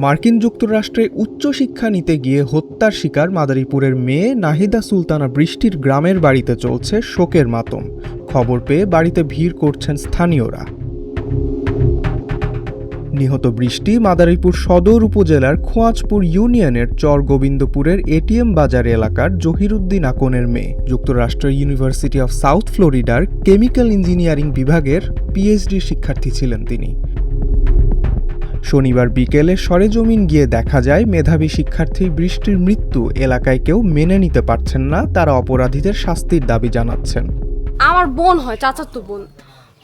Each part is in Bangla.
মার্কিন যুক্তরাষ্ট্রে উচ্চশিক্ষা নিতে গিয়ে হত্যার শিকার মাদারীপুরের মেয়ে নাহিদা সুলতানা বৃষ্টির গ্রামের বাড়িতে চলছে শোকের মাতম। খবর পেয়ে বাড়িতে ভিড় করছেন স্থানীয়রা। নিহত বৃষ্টি মাদারীপুর সদর উপজেলার খোয়াজপুর ইউনিয়নের চর গোবিন্দপুরের এটিএম বাজার এলাকার জহিরুদ্দিন আকনের মেয়ে। যুক্তরাষ্ট্রের ইউনিভার্সিটি অফ সাউথ ফ্লোরিডার কেমিক্যাল ইঞ্জিনিয়ারিং বিভাগের পিএইচডি শিক্ষার্থী ছিলেন তিনি। শনিবার বিকেলে সরেজমিন গিয়ে দেখা যায় মেধাবী শিক্ষার্থী বৃষ্টির মৃত্যু এলাকায় কেউ মেনে নিতে পারছেন না। তারা অপরাধীদের শাস্তির দাবি জানাচ্ছেন। আমার বোন হয়, চাচাতো বোন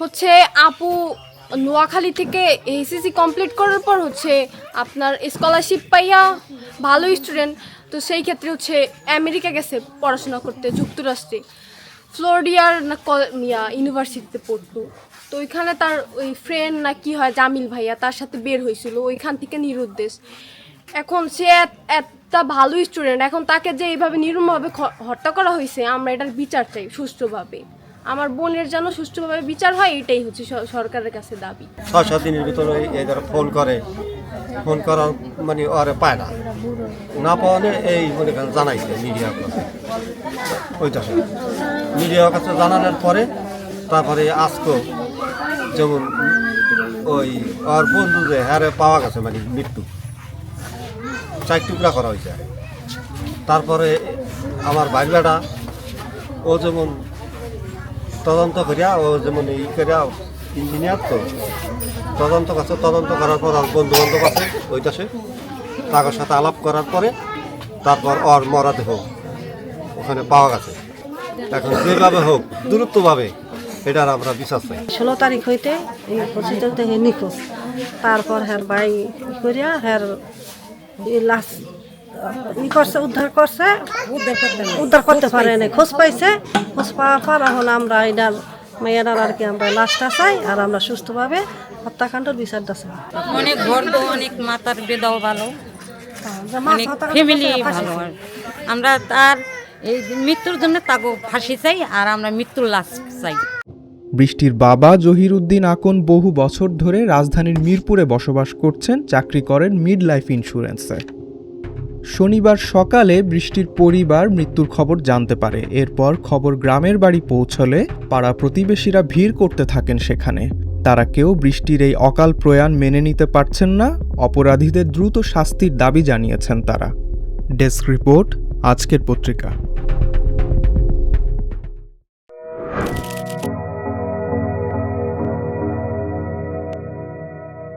হচ্ছে আপু নোয়াখালী থেকে এইচএসসি কমপ্লিট করার পর আপনার স্কলারশিপ পাইয়া ভালো স্টুডেন্ট, তো সেই ক্ষেত্রে আমেরিকা গেছে পড়াশোনা করতে, যুক্তরাষ্ট্রে ফ্লোরিডার ইউনিভার্সিটিতে পড়তো। তো ওইখানে তার ওই ফ্রেন্ড না কি হয় জামিল ভাইয়া, তার সাথে বের হয়েছিল ওইখান থেকে নিরুদ্দেশ। এখন সে একটা ভালো স্টুডেন্ট, এখন তাকে যে এইভাবে নির্মমভাবে হত্যা করা হয়েছে, আমরা এটার বিচার চাই সুষ্ঠুভাবে। আমার বোনের যেন সুষ্ঠুভাবে বিচার হয়, এটাই সরকারের কাছে দাবি। 6-7 দিনের ভিতরে এদের ফোন করার মানে ওরে পায় না পাওয়ালে এই মনে করেন জানাইছে মিডিয়ার কাছে, ওইটাছে মিডিয়ার কাছে জানানোর পরে তারপরে আজকে যেমন ওই ওর বন্ধু যে হারে পাওয়া গেছে মানে মৃত্যু 4 টুকরা করা হয়েছে। তারপরে আমার ভাই বেটা ও যেমন তদন্ত করিয়া ইঞ্জিনিয়ার, তো তদন্ত করার পর বন্ধু বান্ধব আছে ওইটাছে তাদের সাথে আলাপ করার পরে তারপর ওর মরদেহ ওখানে পাওয়া গেছে। এখন যেভাবে হোক দ্রুতভাবে এটার আমরা বিশ্বাস চাই। 16 তারিখ হইতে এই 25 তারিখ থেকে নিখোঁজ। তারপর হ্যার ভাই করিয়া হ্যার লাশ উদ্ধার করতে পারে না, খোঁজ পাইছে। খোঁজ পাওয়ার পর এখন আমরা এটার মেয়েরার আর কি আমরা লাশটা চাই, আর আমরা সুস্থভাবে হত্যাকাণ্ডের বিচারটা চাই। অনেক গর্ব, অনেক মাতার বেদাও ভালো, অনেক ফ্যামিলি ভালো। আমরা তার এই মৃত্যুর জন্য তাকে ফাঁসি চাই, আর আমরা মৃত্যুর লাশ চাই। বৃষ্টির বাবা জহিরুদ্দিন আকন বহু বছর ধরে রাজধানীর মিরপুরে বসবাস করছেন, চাকরি করেন মিড লাইফ ইন্স্যুরেন্সে। শনিবার সকালে বৃষ্টির পরিবার মৃত্যুর খবর জানতে পারে। এরপর খবর গ্রামের বাড়ি পৌঁছলে পাড়া প্রতিবেশীরা ভিড় করতে থাকেন সেখানে। তারা কেউ বৃষ্টির এই অকাল প্রয়াণ মেনে নিতে পারছেন না। অপরাধীদের দ্রুত শাস্তির দাবি জানিয়েছেন তারা। ডেস্ক রিপোর্ট, আজকের পত্রিকা।